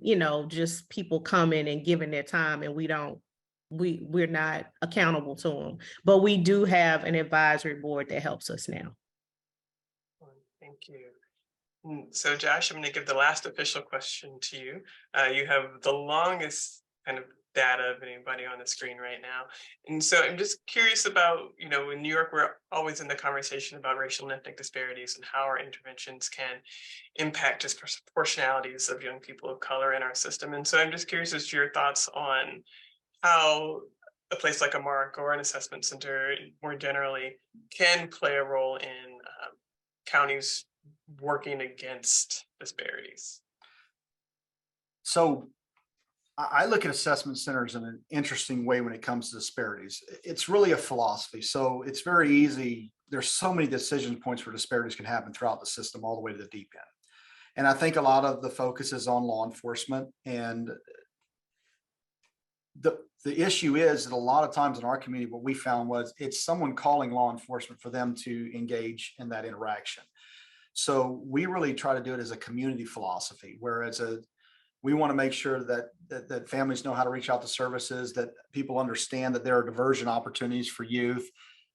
just people coming and giving their time, and we're not accountable to them. But we do have an advisory board that helps us now. Thank you. So Josh, I'm going to give the last official question to you. You have the longest kind of data of anybody on the screen right now. And so I'm just curious about, in New York, we're always in the conversation about racial and ethnic disparities and how our interventions can impact disproportionalities of young people of color in our system. And so I'm just curious as to your thoughts on how a place like a MARC or an assessment center more generally can play a role in counties working against disparities. So I look at assessment centers in an interesting way when it comes to disparities. It's really a philosophy. So it's very easy. There's so many decision points where disparities can happen throughout the system, all the way to the deep end. And I think a lot of the focus is on law enforcement. And the issue is that a lot of times in our community, what we found was it's someone calling law enforcement for them to engage in that interaction. So we really try to do it as a community philosophy, where we want to make sure that families know how to reach out to services, that people understand that there are diversion opportunities for youth.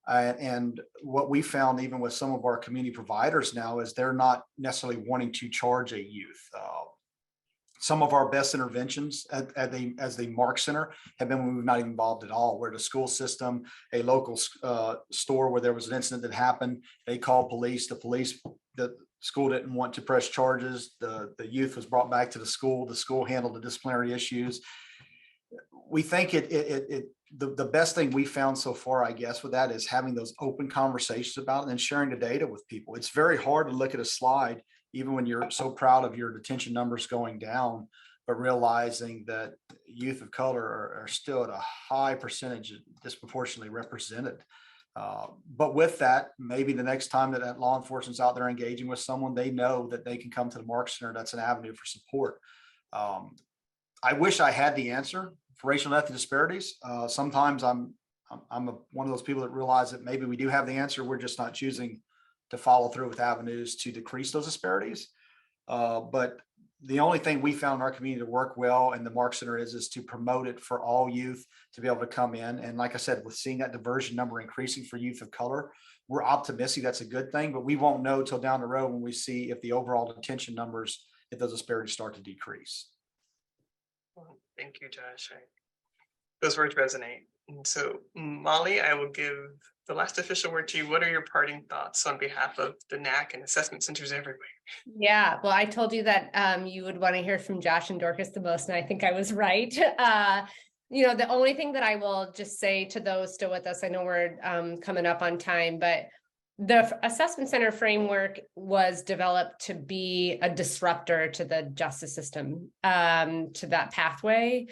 And what we found, even with some of our community providers now, is they're not necessarily wanting to charge a youth. Some of our best interventions as the Mark Center have been when we've not even involved at all, where the school system, a local store where there was an incident that happened, they called police, the school didn't want to press charges, the youth was brought back to the school handled the disciplinary issues. We think the best thing we found so far, I guess, with that is having those open conversations about it and then sharing the data with people. It's very hard to look at a slide, even when you're so proud of your detention numbers going down, but realizing that youth of color are still at a high percentage disproportionately represented. But with that, maybe the next time that law enforcement's out there engaging with someone, they know that they can come to the Mark Center. That's an avenue for support. I wish I had the answer for racial and ethnic disparities. Sometimes I'm one of those people that realize that maybe we do have the answer. We're just not choosing to follow through with avenues to decrease those disparities. But the only thing we found in our community to work well in the Mark Center is to promote it for all youth to be able to come in. And like I said, with seeing that diversion number increasing for youth of color, we're optimistic that's a good thing, but we won't know till down the road when we see if the overall detention numbers, if those disparities start to decrease. Well, thank you, Josh. Those words resonate. And so, Molly, I will give the last official word to you. What are your parting thoughts on behalf of the NAC and assessment centers everywhere? Yeah, well, I told you that you would want to hear from Josh and Dorcas the most, and I think I was right. The only thing that I will just say to those still with us, I know we're coming up on time, but the assessment center framework was developed to be a disruptor to the justice system, to that pathway.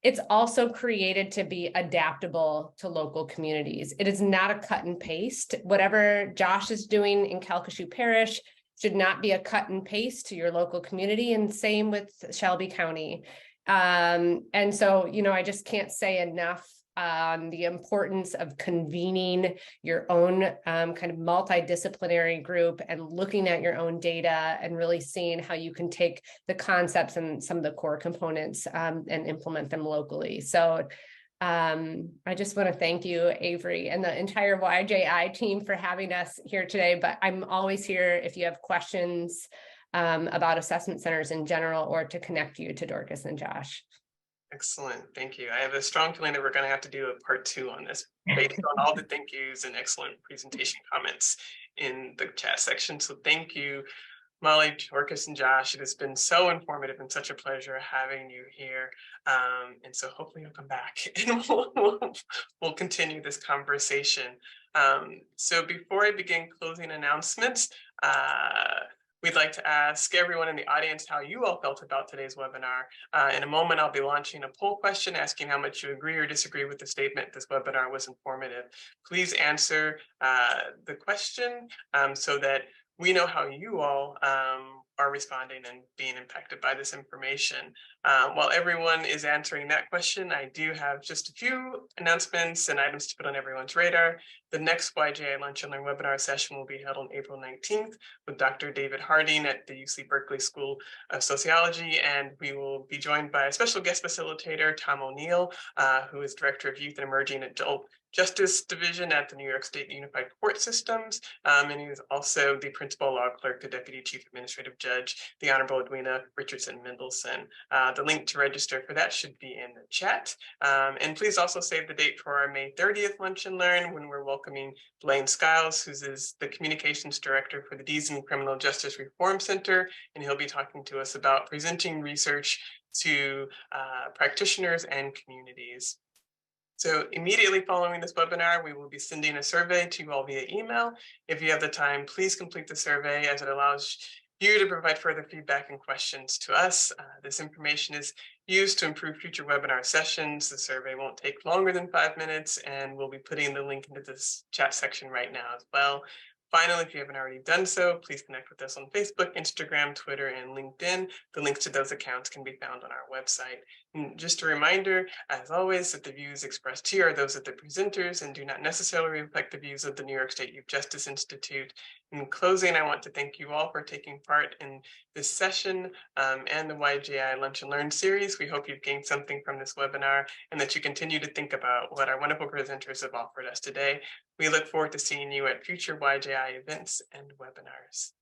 It's also created to be adaptable to local communities. It is not a cut and paste. Whatever Josh is doing in Calcasieu Parish should not be a cut and paste to your local community, and same with Shelby County. And so, I just can't say enough on the importance of convening your own kind of multidisciplinary group and looking at your own data and really seeing how you can take the concepts and some of the core components and implement them locally. So I just want to thank you, Avery, and the entire YJI team for having us here today. But I'm always here if you have questions about assessment centers in general, or to connect you to Dorcas and Josh. Excellent. Thank you. I have a strong feeling that we're going to have to do a part 2 on this based on all the thank yous and excellent presentation comments in the chat section. So thank you, Molly, Dorcas, and Josh. It has been so informative and such a pleasure having you here. And so hopefully you'll come back and we'll continue this conversation. So before I begin closing announcements, we'd like to ask everyone in the audience how you all felt about today's webinar. In a moment, I'll be launching a poll question asking how much you agree or disagree with the statement this webinar was informative. Please answer the question so that we know how you all are responding and being impacted by this information. While everyone is answering that question, I do have just a few announcements and items to put on everyone's radar. The next YJI Lunch and Learn webinar session will be held on April 19th with Dr. David Harding at the UC Berkeley School of Sociology, and we will be joined by a special guest facilitator, Tom O'Neill, who is Director of Youth and Emerging Adult Justice Division at the New York State Unified Court Systems, and he is also the Principal Law Clerk, the Deputy Chief Administrative Judge, the Honorable Edwina Richardson Mendelson. The link to register for that should be in the chat. And please also save the date for our May 30th Lunch and Learn, when we're welcoming Blaine Skiles, who is the Communications Director for the Deason Criminal Justice Reform Center, and he'll be talking to us about presenting research to practitioners and communities. So immediately following this webinar, we will be sending a survey to you all via email. If you have the time, please complete the survey, as it allows you to provide further feedback and questions to us. This information is used to improve future webinar sessions. The survey won't take longer than 5 minutes, and we'll be putting the link into this chat section right now as well. Finally, if you haven't already done so, please connect with us on Facebook, Instagram, Twitter, and LinkedIn. The links to those accounts can be found on our website. And just a reminder, as always, that the views expressed here are those of the presenters and do not necessarily reflect the views of the New York State Youth Justice Institute. In closing, I want to thank you all for taking part in this session and the YJI Lunch and Learn series. We hope you've gained something from this webinar and that you continue to think about what our wonderful presenters have offered us today. We look forward to seeing you at future YJI events and webinars.